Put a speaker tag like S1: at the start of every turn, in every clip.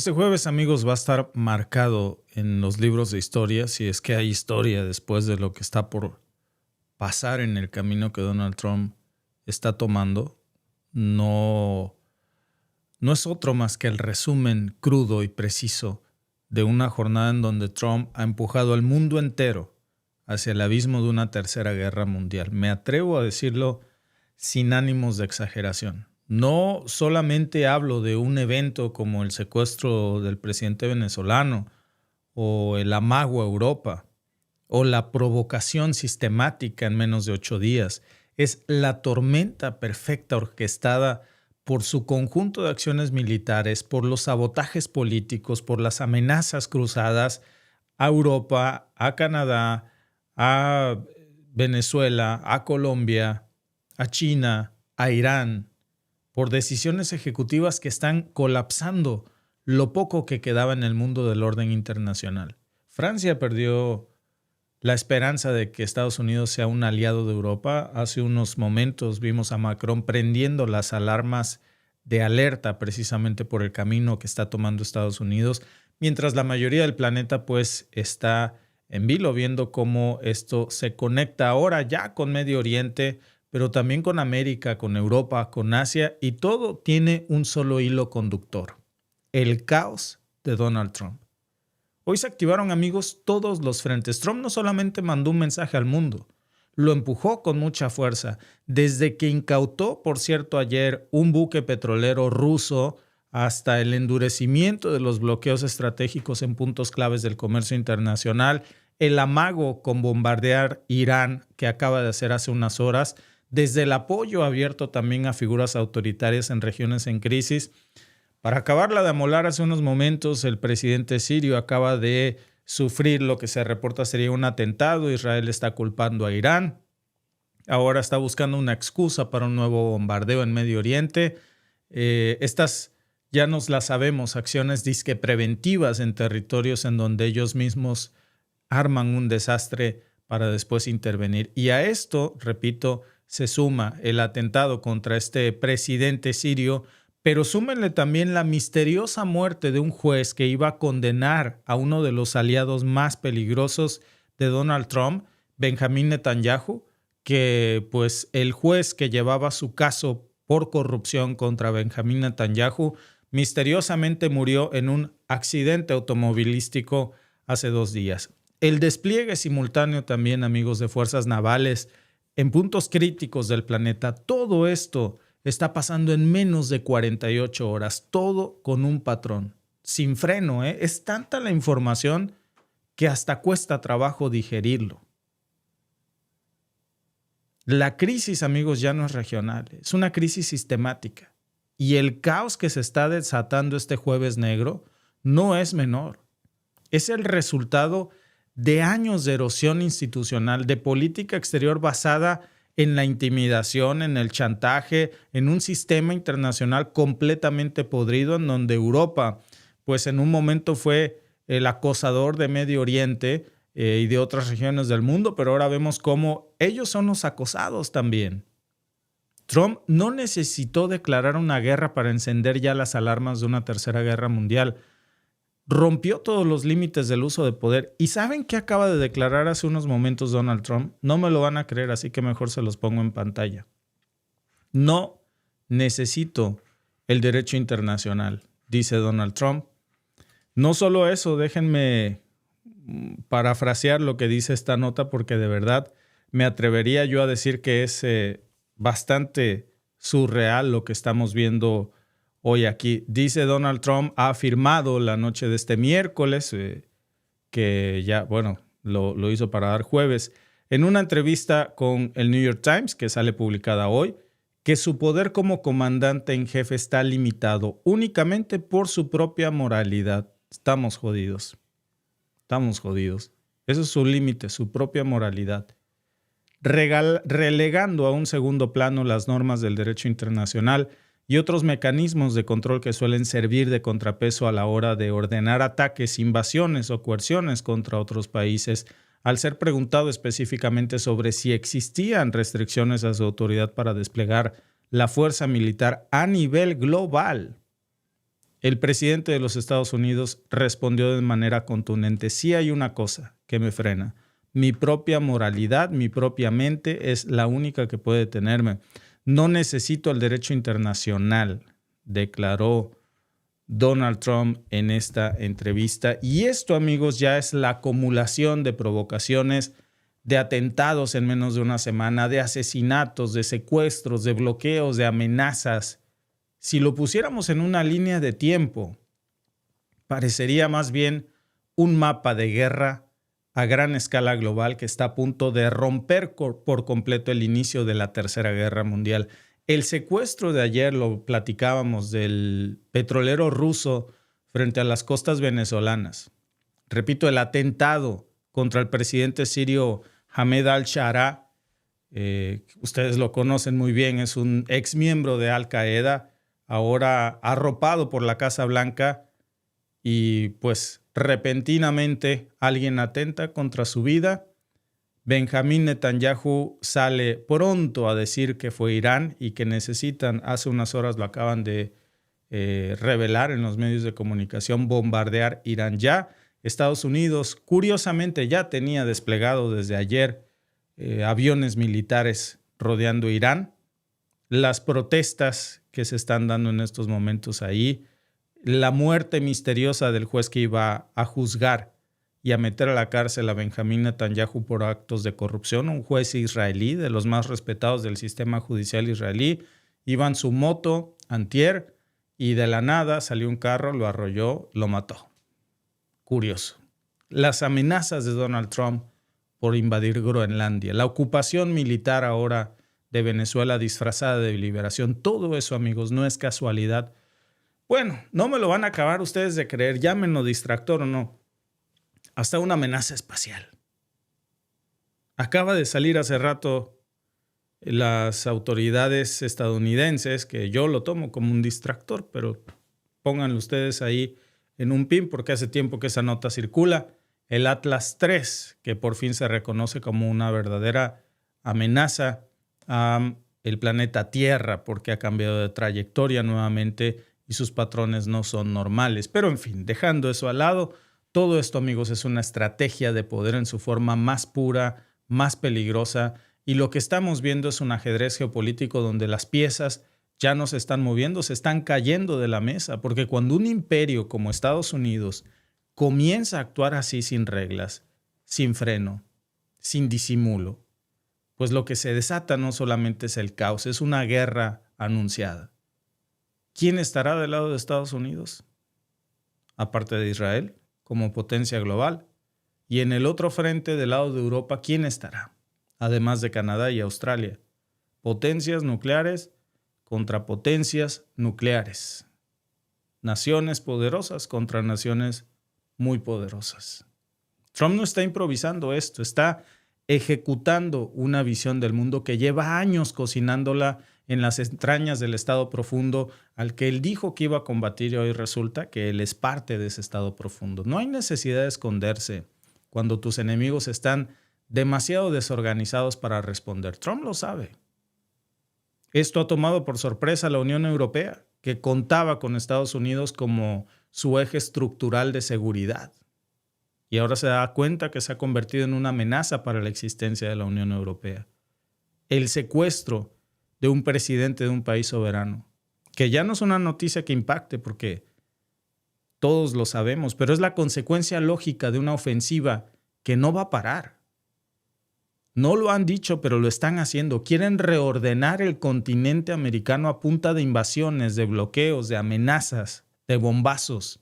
S1: Este jueves, amigos, va a estar marcado en los libros de historia, si es que hay historia después de lo que está por pasar en el camino que Donald Trump está tomando. No, no es otro más que el resumen crudo y preciso de una jornada en donde Trump ha empujado al mundo entero hacia el abismo de una tercera guerra mundial. Me atrevo a decirlo sin ánimos de exageración. No solamente hablo de un evento como el secuestro del presidente venezolano o el amago a Europa o la provocación sistemática en menos de 8 días. Es la tormenta perfecta orquestada por su conjunto de acciones militares, por los sabotajes políticos, por las amenazas cruzadas a Europa, a Canadá, a Venezuela, a Colombia, a China, a Irán, por decisiones ejecutivas que están colapsando lo poco que quedaba en el mundo del orden internacional. Francia perdió la esperanza de que Estados Unidos sea un aliado de Europa. Hace unos momentos vimos a Macron prendiendo las alarmas de alerta precisamente por el camino que está tomando Estados Unidos, mientras la mayoría del planeta pues está en vilo viendo cómo esto se conecta ahora ya con Medio Oriente, pero también con América, con Europa, con Asia, y todo tiene un solo hilo conductor: el caos de Donald Trump. Hoy se activaron, amigos, todos los frentes. Trump no solamente mandó un mensaje al mundo, lo empujó con mucha fuerza. Desde que incautó, por cierto, ayer un buque petrolero ruso hasta el endurecimiento de los bloqueos estratégicos en puntos claves del comercio internacional, el amago con bombardear Irán que acaba de hacer hace unas horas, desde el apoyo abierto también a figuras autoritarias en regiones en crisis. Para acabarla de amolar, hace unos momentos el presidente sirio acaba de sufrir lo que se reporta sería un atentado. Israel está culpando a Irán. Ahora está buscando una excusa para un nuevo bombardeo en Medio Oriente. Estas ya nos las sabemos, acciones disque preventivas en territorios en donde ellos mismos arman un desastre para después intervenir. Y a esto, repito, se suma el atentado contra este presidente sirio, pero súmenle también la misteriosa muerte de un juez que iba a condenar a uno de los aliados más peligrosos de Donald Trump, Benjamín Netanyahu, que pues el juez que llevaba su caso por corrupción contra Benjamín Netanyahu misteriosamente murió en un accidente automovilístico hace 2 días. El despliegue simultáneo también, amigos, de fuerzas navales en puntos críticos del planeta, todo esto está pasando en menos de 48 horas, todo con un patrón, sin freno. Es tanta la información que hasta cuesta trabajo digerirlo. La crisis, amigos, ya no es regional, es una crisis sistemática. Y el caos que se está desatando este jueves negro no es menor. Es el resultado de años de erosión institucional, de política exterior basada en la intimidación, en el chantaje, en un sistema internacional completamente podrido, en donde Europa, pues en un momento fue el acosador de Medio Oriente y de otras regiones del mundo, pero ahora vemos cómo ellos son los acosados también. Trump no necesitó declarar una guerra para encender ya las alarmas de una tercera guerra mundial. Rompió todos los límites del uso de poder. ¿Y saben qué acaba de declarar hace unos momentos Donald Trump? No me lo van a creer, así que mejor se los pongo en pantalla. No necesito el derecho internacional, dice Donald Trump. No solo eso, déjenme parafrasear lo que dice esta nota, porque de verdad me atrevería yo a decir que es bastante surreal lo que estamos viendo hoy aquí. Dice Donald Trump, ha afirmado la noche de este miércoles, que ya, bueno, lo hizo para dar jueves, en una entrevista con el New York Times, que sale publicada hoy, que su poder como comandante en jefe está limitado únicamente por su propia moralidad. Estamos jodidos. Estamos jodidos. Eso es su límite, su propia moralidad. Relegando a un segundo plano las normas del derecho internacional y otros mecanismos de control que suelen servir de contrapeso a la hora de ordenar ataques, invasiones o coerciones contra otros países, al ser preguntado específicamente sobre si existían restricciones a su autoridad para desplegar la fuerza militar a nivel global. El presidente de los Estados Unidos respondió de manera contundente: sí hay una cosa que me frena. Mi propia moralidad, mi propia mente es la única que puede detenerme. No necesito el derecho internacional, declaró Donald Trump en esta entrevista. Y esto, amigos, ya es la acumulación de provocaciones, de atentados en menos de una semana, de asesinatos, de secuestros, de bloqueos, de amenazas. Si lo pusiéramos en una línea de tiempo, parecería más bien un mapa de guerra a gran escala global que está a punto de romper por completo el inicio de la Tercera Guerra Mundial. El secuestro de ayer, lo platicábamos, del petrolero ruso frente a las costas venezolanas. Repito, el atentado contra el presidente sirio Ahmed al-Sharaa, ustedes lo conocen muy bien, es un ex miembro de Al-Qaeda, ahora arropado por la Casa Blanca, y pues repentinamente alguien atenta contra su vida. Benjamín Netanyahu sale pronto a decir que fue Irán y que necesitan, hace unas horas lo acaban de revelar en los medios de comunicación, bombardear Irán ya. Estados Unidos, curiosamente, ya tenía desplegado desde ayer aviones militares rodeando Irán. Las protestas que se están dando en estos momentos ahí, la muerte misteriosa del juez que iba a juzgar y a meter a la cárcel a Benjamín Netanyahu por actos de corrupción, un juez israelí de los más respetados del sistema judicial israelí, iba en su moto antier y de la nada salió un carro, lo arrolló, lo mató. Curioso. Las amenazas de Donald Trump por invadir Groenlandia, la ocupación militar ahora de Venezuela disfrazada de liberación, todo eso, amigos, no es casualidad. Bueno, no me lo van a acabar ustedes de creer, llámenlo distractor o no. Hasta una amenaza espacial. Acaba de salir hace rato las autoridades estadounidenses, que yo lo tomo como un distractor, pero pónganlo ustedes ahí en un pin porque hace tiempo que esa nota circula. El Atlas 3, que por fin se reconoce como una verdadera amenaza al planeta Tierra porque ha cambiado de trayectoria nuevamente y sus patrones no son normales. Pero en fin, dejando eso al lado, todo esto, amigos, es una estrategia de poder en su forma más pura, más peligrosa, y lo que estamos viendo es un ajedrez geopolítico donde las piezas ya no se están moviendo, se están cayendo de la mesa, porque cuando un imperio como Estados Unidos comienza a actuar así sin reglas, sin freno, sin disimulo, pues lo que se desata no solamente es el caos, es una guerra anunciada. ¿Quién estará del lado de Estados Unidos? Aparte de Israel, como potencia global. Y en el otro frente, del lado de Europa, ¿quién estará? Además de Canadá y Australia. Potencias nucleares contra potencias nucleares. Naciones poderosas contra naciones muy poderosas. Trump no está improvisando esto, está ejecutando una visión del mundo que lleva años cocinándola en las entrañas del estado profundo al que él dijo que iba a combatir, y hoy resulta que él es parte de ese estado profundo. No hay necesidad de esconderse cuando tus enemigos están demasiado desorganizados para responder. Trump lo sabe. Esto ha tomado por sorpresa a la Unión Europea, que contaba con Estados Unidos como su eje estructural de seguridad. Y ahora se da cuenta que se ha convertido en una amenaza para la existencia de la Unión Europea. El secuestro de un presidente de un país soberano, que ya no es una noticia que impacte porque todos lo sabemos, pero es la consecuencia lógica de una ofensiva que no va a parar. No lo han dicho, pero lo están haciendo. Quieren reordenar el continente americano a punta de invasiones, de bloqueos, de amenazas, de bombazos.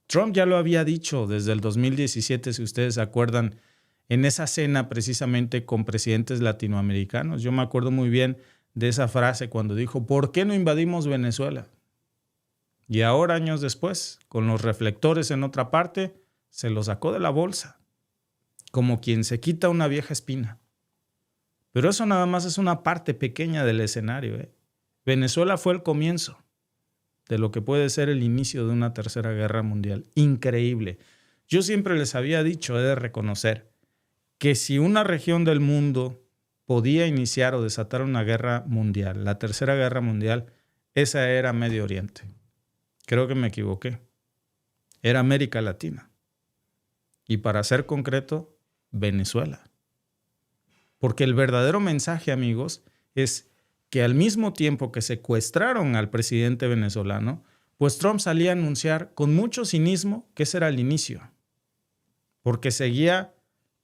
S1: Trump ya lo había dicho desde el 2017, si ustedes se acuerdan, en esa cena precisamente con presidentes latinoamericanos. Yo me acuerdo muy bien de esa frase cuando dijo, ¿por qué no invadimos Venezuela? Y ahora, años después, con los reflectores en otra parte, se lo sacó de la bolsa, como quien se quita una vieja espina. Pero eso nada más es una parte pequeña del escenario. Venezuela fue el comienzo de lo que puede ser el inicio de una tercera guerra mundial. Increíble. Yo siempre les había dicho, he de reconocer, que si una región del mundo podía iniciar o desatar una guerra mundial, la tercera guerra mundial, esa era Medio Oriente. Creo que me equivoqué. Era América Latina. Y para ser concreto, Venezuela. Porque el verdadero mensaje, amigos, es que al mismo tiempo que secuestraron al presidente venezolano, pues Trump salía a anunciar con mucho cinismo que ese era el inicio. Porque seguía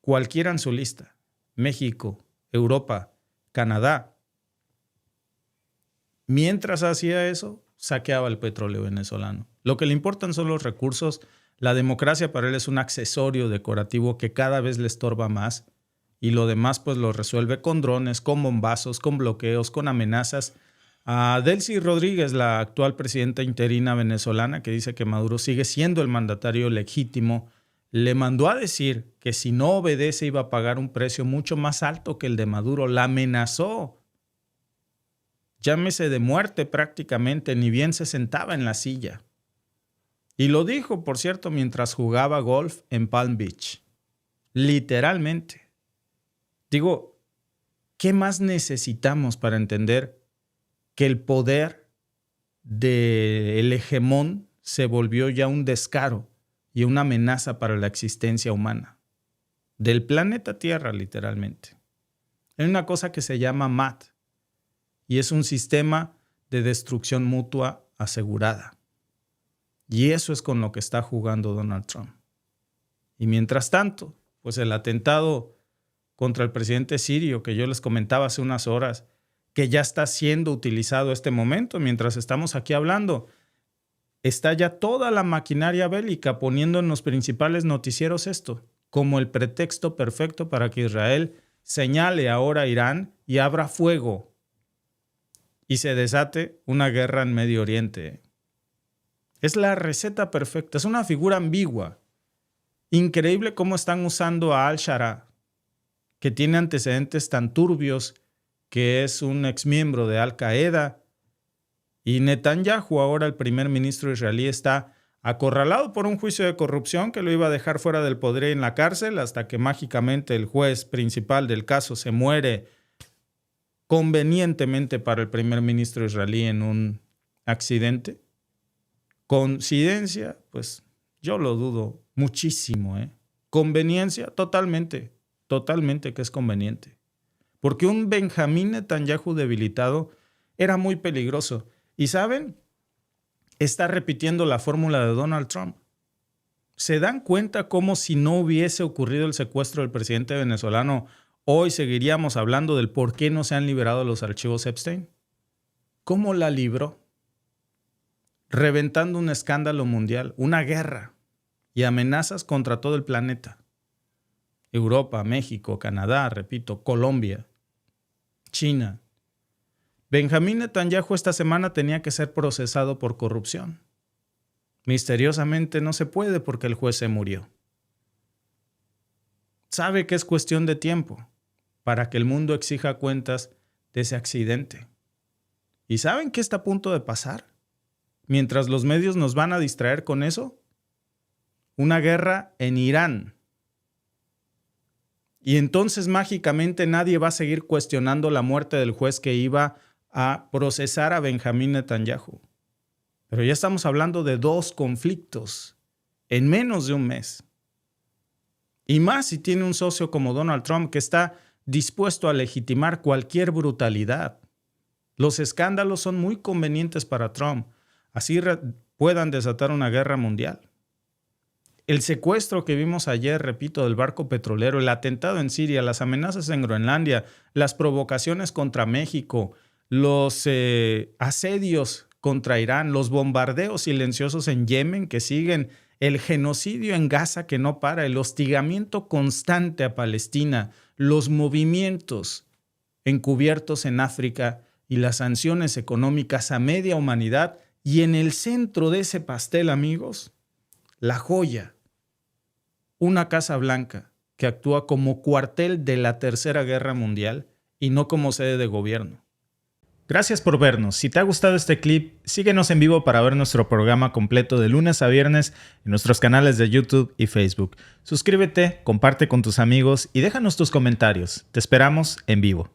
S1: cualquiera en su lista. México, Europa, Canadá. Mientras hacía eso, saqueaba el petróleo venezolano. Lo que le importan son los recursos. La democracia para él es un accesorio decorativo que cada vez le estorba más. Y lo demás pues lo resuelve con drones, con bombazos, con bloqueos, con amenazas. A Delcy Rodríguez, la actual presidenta interina venezolana, que dice que Maduro sigue siendo el mandatario legítimo, le mandó a decir que si no obedece iba a pagar un precio mucho más alto que el de Maduro. La amenazó. Llámese de muerte prácticamente, ni bien se sentaba en la silla. Y lo dijo, por cierto, mientras jugaba golf en Palm Beach. Literalmente. Digo, ¿qué más necesitamos para entender que el poder del hegemón se volvió ya un descaro y una amenaza para la existencia humana? Del planeta Tierra, literalmente. Hay una cosa que se llama MAT y es un sistema de destrucción mutua asegurada. Y eso es con lo que está jugando Donald Trump. Y mientras tanto, pues el atentado contra el presidente sirio que yo les comentaba hace unas horas, que ya está siendo utilizado este momento mientras estamos aquí hablando, está ya toda la maquinaria bélica poniendo en los principales noticieros esto, como el pretexto perfecto para que Israel señale ahora a Irán y abra fuego y se desate una guerra en Medio Oriente. Es la receta perfecta, es una figura ambigua. Increíble cómo están usando a Al-Shara, que tiene antecedentes tan turbios, que es un exmiembro de Al-Qaeda. Y Netanyahu, ahora el primer ministro israelí, está acorralado por un juicio de corrupción que lo iba a dejar fuera del poder y en la cárcel hasta que mágicamente el juez principal del caso se muere convenientemente para el primer ministro israelí en un accidente. ¿Coincidencia? Pues yo lo dudo muchísimo. ¿Conveniencia? Totalmente que es conveniente. Porque un Benjamín Netanyahu debilitado era muy peligroso. ¿Y saben? Está repitiendo la fórmula de Donald Trump. ¿Se dan cuenta cómo si no hubiese ocurrido el secuestro del presidente venezolano, hoy seguiríamos hablando del por qué no se han liberado los archivos Epstein? ¿Cómo la libró? Reventando un escándalo mundial, una guerra y amenazas contra todo el planeta. Europa, México, Canadá, repito, Colombia, China. Benjamín Netanyahu esta semana tenía que ser procesado por corrupción. Misteriosamente no se puede porque el juez se murió. Sabe que es cuestión de tiempo para que el mundo exija cuentas de ese accidente. ¿Y saben qué está a punto de pasar? Mientras los medios nos van a distraer con eso, una guerra en Irán. Y entonces mágicamente nadie va a seguir cuestionando la muerte del juez que iba a procesar a Benjamín Netanyahu. Pero ya estamos hablando de 2 conflictos en menos de un mes. Y más si tiene un socio como Donald Trump que está dispuesto a legitimar cualquier brutalidad. Los escándalos son muy convenientes para Trump. Así puedan desatar una guerra mundial. El secuestro que vimos ayer, repito, del barco petrolero, el atentado en Siria, las amenazas en Groenlandia, las provocaciones contra México, los asedios contra Irán, los bombardeos silenciosos en Yemen que siguen, el genocidio en Gaza que no para, el hostigamiento constante a Palestina, los movimientos encubiertos en África y las sanciones económicas a media humanidad. Y en el centro de ese pastel, amigos, la joya. Una Casa Blanca que actúa como cuartel de la Tercera Guerra Mundial y no como sede de gobierno. Gracias por vernos. Si te ha gustado este clip, síguenos en vivo para ver nuestro programa completo de lunes a viernes en nuestros canales de YouTube y Facebook. Suscríbete, comparte con tus amigos y déjanos tus comentarios. Te esperamos en vivo.